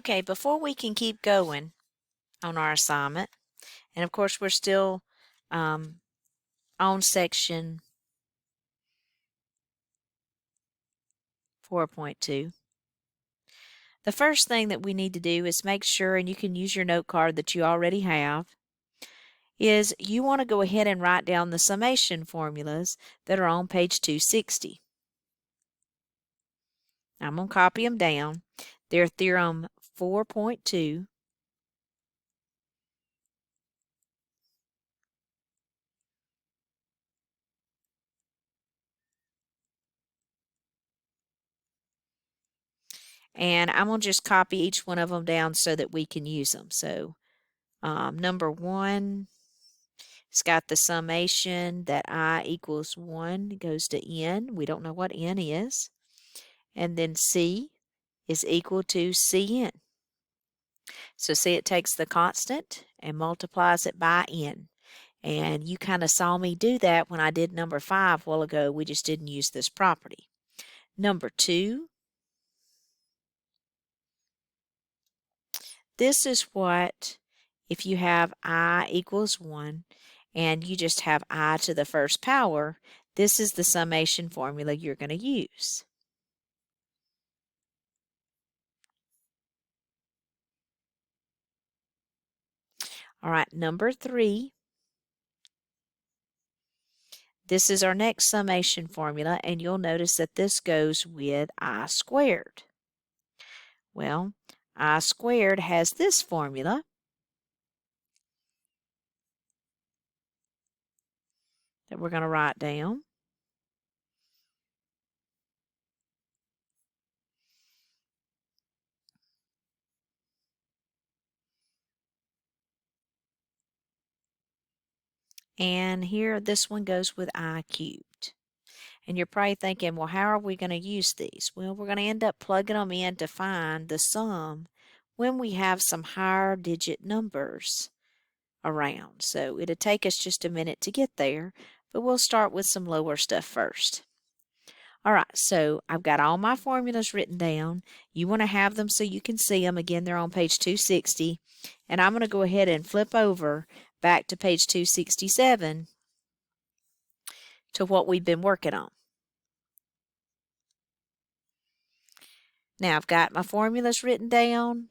Okay, before we can keep going on our assignment, and of course we're still on section 4.2. The first thing that we need to do is make sure, and you can use your note card that you already have, is you want to go ahead and write down the summation formulas that are on page 260. I'm going to copy them down. They're theorem 4.2, and I'm going to just copy each one of them down so that we can use them. So number 1, it's got the summation that I equals 1 goes to n. We don't know what n is. And then C is equal to Cn. So see, it takes the constant and multiplies it by n. And you kind of saw me do that when I did number 5 a while ago. We just didn't use this property. Number 2, this is what, if you have I equals 1 and you just have I to the first power, this is the summation formula you're going to use. All right, number 3. This is our next summation formula, and you'll notice that this goes with I squared. Well, I squared has this formula. That we're going to write down. And here, this one goes with I cubed. And you're probably thinking, well, how are we going to use these? Well, we're going to end up plugging them in to find the sum when we have some higher digit numbers around. So it'll take us just a minute to get there, but we'll start with some lower stuff first. All right, so I've got all my formulas written down. You want to have them so you can see them. Again, they're on page 260. And I'm going to go ahead and flip over back to page 267 to what we've been working on. Now, I've got my formulas written down.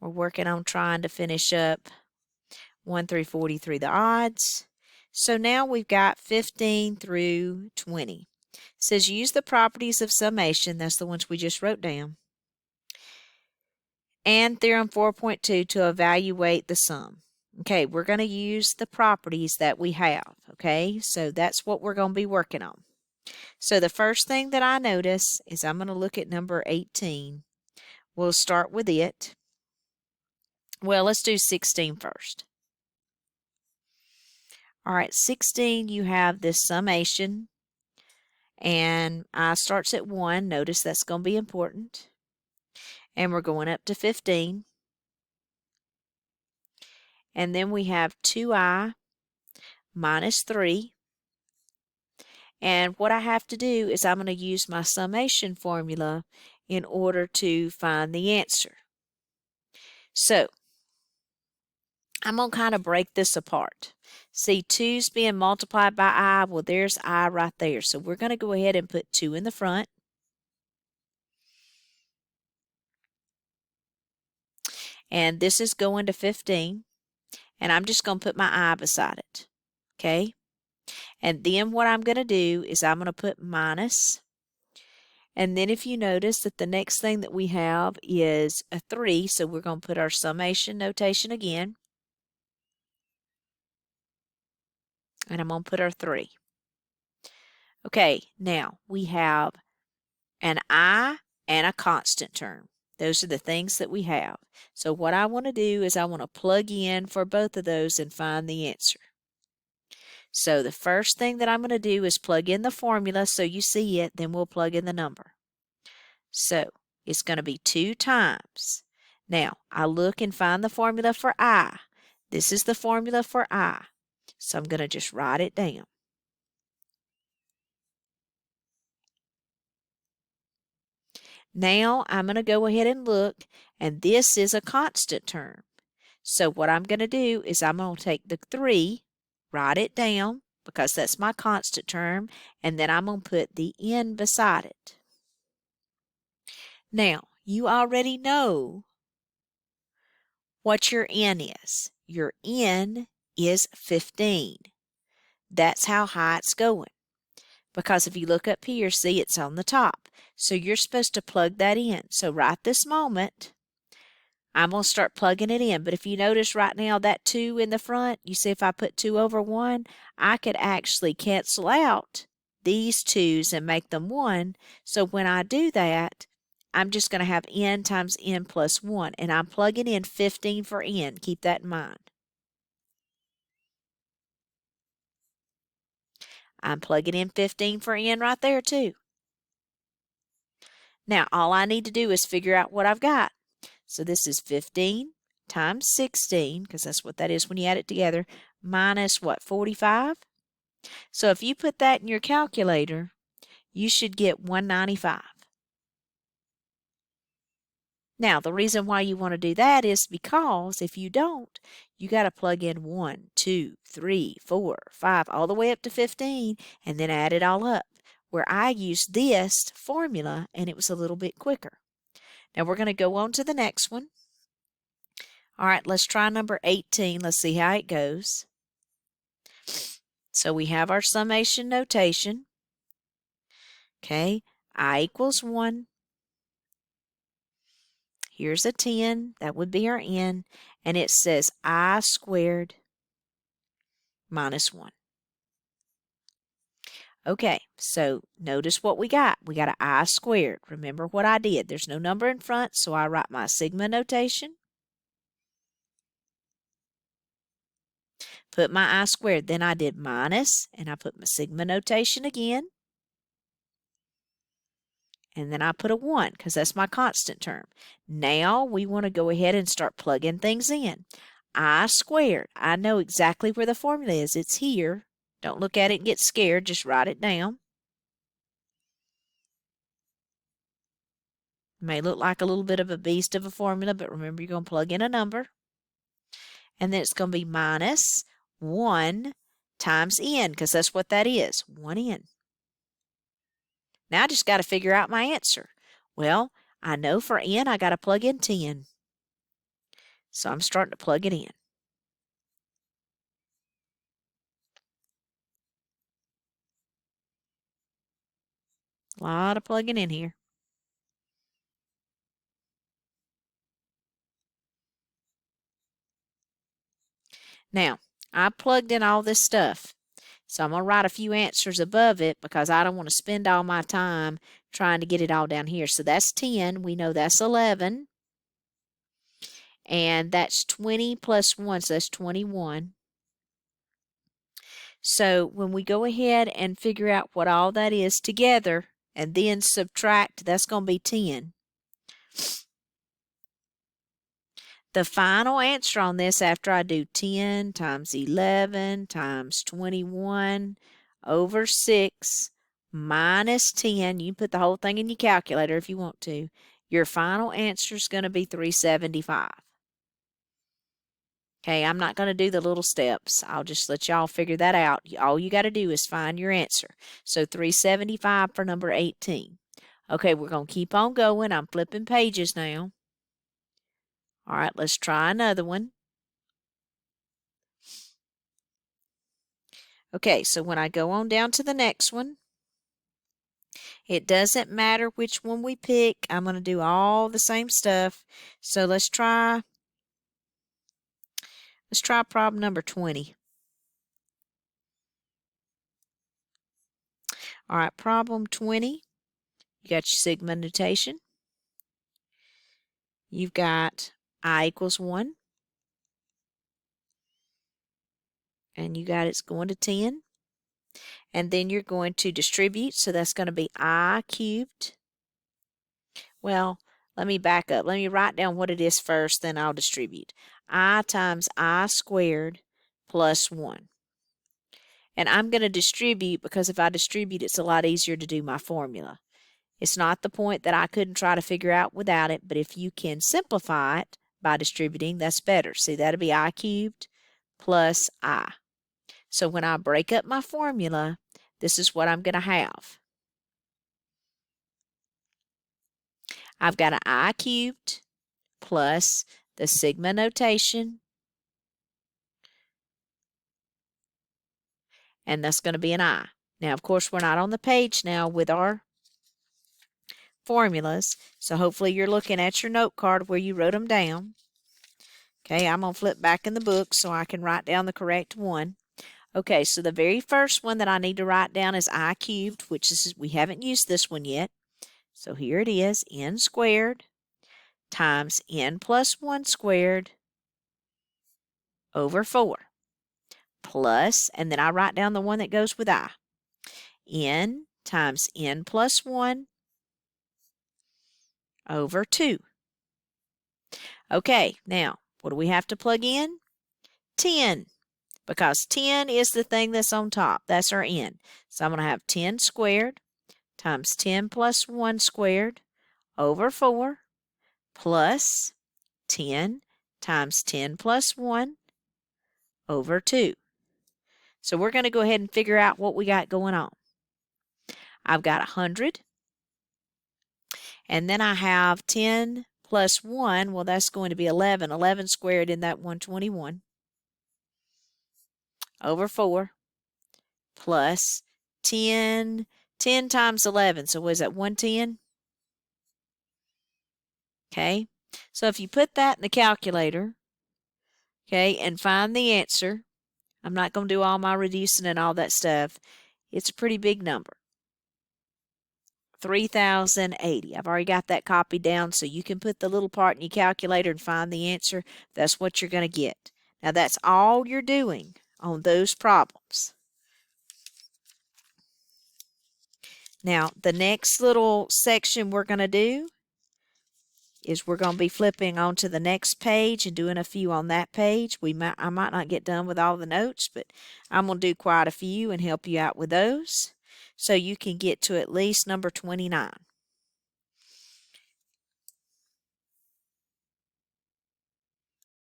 We're working on trying to finish up 1 through 43, the odds. So now we've got 15 through 20. It says use the properties of summation. That's the ones we just wrote down. And theorem 4.2 to evaluate the sum. Okay, we're going to use the properties that we have. Okay, so that's what we're going to be working on. So the first thing that I notice is I'm going to look at number 18. We'll start with it. Well, let's do 16 first. All right, 16, you have this summation. And I starts at 1. Notice that's going to be important. And we're going up to 15. And then we have 2i minus 3. And what I have to do is I'm going to use my summation formula in order to find the answer. So I'm going to kind of break this apart. See, 2's being multiplied by I. Well, there's I right there. So we're going to go ahead and put 2 in the front. And this is going to 15. And I'm just going to put my I beside it. Okay? And then what I'm going to do is I'm going to put minus. And then if you notice that the next thing that we have is a 3, so we're going to put our summation notation again. And I'm going to put our 3. Okay, now we have an I and a constant term. Those are the things that we have. So what I want to do is I want to plug in for both of those and find the answer. So the first thing that I'm going to do is plug in the formula so you see it, then we'll plug in the number. So it's going to be 2 times. Now, I look and find the formula for I. This is the formula for I. So I'm going to just write it down. Now I'm going to go ahead and look and this is a constant term. So what I'm going to do is I'm going to take the 3, write it down because that's my constant term, and then I'm going to put the n beside it. Now, you already know what your n is. Your n is 15. That's how high it's going. Because if you look up here, see it's on the top. So you're supposed to plug that in. So right this moment, I'm going to start plugging it in. But if you notice right now that 2 in the front, you see if I put 2 over 1, I could actually cancel out these 2's and make them 1. So when I do that, I'm just going to have n times n plus 1. And I'm plugging in 15 for n. Keep that in mind. I'm plugging in 15 for n right there too. Now, all I need to do is figure out what I've got. So this is 15 times 16, because that's what that is when you add it together, minus what, 45? So if you put that in your calculator, you should get 195. Now, the reason why you want to do that is because if you don't, you got to plug in 1, 2, 3, 4, 5, all the way up to 15, and then add it all up. Where I used this formula, and it was a little bit quicker. Now, we're going to go on to the next one. All right, let's try number 18. Let's see how it goes. So we have our summation notation. Okay, I equals 1. Here's a 10. That would be our n. And it says I squared minus 1. Okay, so notice what we got. We got an I squared. Remember what I did. There's no number in front, so I write my sigma notation. Put my I squared. Then I did minus, and I put my sigma notation again. And then I put a 1 because that's my constant term. Now we want to go ahead and start plugging things in. I squared. I know exactly where the formula is. It's here. Don't look at it and get scared. Just write it down. It may look like a little bit of a beast of a formula, but remember you're going to plug in a number. And then it's going to be minus 1 times n because that's what that is, 1n. Now I just got to figure out my answer. Well, I know for n I got to plug in 10. So I'm starting to plug it in. A lot of plugging in here. Now, I plugged in all this stuff. So I'm going to write a few answers above it because I don't want to spend all my time trying to get it all down here. So that's 10. We know that's 11. And that's 20 plus 1, so that's 21. So when we go ahead and figure out what all that is together and then subtract, that's going to be 10. The final answer on this after I do 10 times 11 times 21 over 6 minus 10, you can put the whole thing in your calculator if you want to, your final answer is going to be 375. Okay, I'm not going to do the little steps. I'll just let y'all figure that out. All you got to do is find your answer. So 375 for number 18. Okay, we're going to keep on going. I'm flipping pages now. All right, let's try another one. Okay, so when I go on down to the next one, it doesn't matter which one we pick. I'm going to do all the same stuff. So let's try problem number 20. All right, problem 20. You got your sigma notation. You've got I equals 1. And you got it's going to 10. And then you're going to distribute, so that's going to be I cubed. Well, let me back up. Let me write down what it is first, then I'll distribute. I times I squared plus 1. And I'm going to distribute because if I distribute, it's a lot easier to do my formula. It's not the point that I couldn't try to figure out without it, but if you can simplify it by distributing, that's better. See, that'll be I cubed plus I. So when I break up my formula, this is what I'm going to have. I've got an I cubed plus the sigma notation, and that's going to be an I. Now, of course, we're not on the page now with our formulas, so hopefully you're looking at your note card where you wrote them down. Okay, I'm going to flip back in the book so I can write down the correct one. Okay, so the very first one that I need to write down is I cubed, which is, we haven't used this one yet. So here it is, n squared times n plus 1 squared over 4 plus, and then I write down the one that goes with I, n times n plus 1 over 2. Okay, now, what do we have to plug in? 10, because 10 is the thing that's on top. That's our n. So I'm going to have 10 squared times 10 plus 1 squared over 4 plus 10 times 10 plus 1 over 2. So we're going to go ahead and figure out what we got going on. I've got 100. And then I have 10 plus 1. Well, that's going to be 11. 11 squared in that 121 over 4 plus 10. 10 times 11. So what is that, 110? Okay. So if you put that in the calculator, okay, and find the answer, I'm not going to do all my reducing and all that stuff. It's a pretty big number. 3,080. I've already got that copied down, so you can put the little part in your calculator and find the answer. That's what you're going to get. Now, that's all you're doing on those problems. Now, the next little section we're going to do is we're going to be flipping onto the next page and doing a few on that page. I might not get done with all the notes, but I'm going to do quite a few and help you out with those so you can get to at least number 29.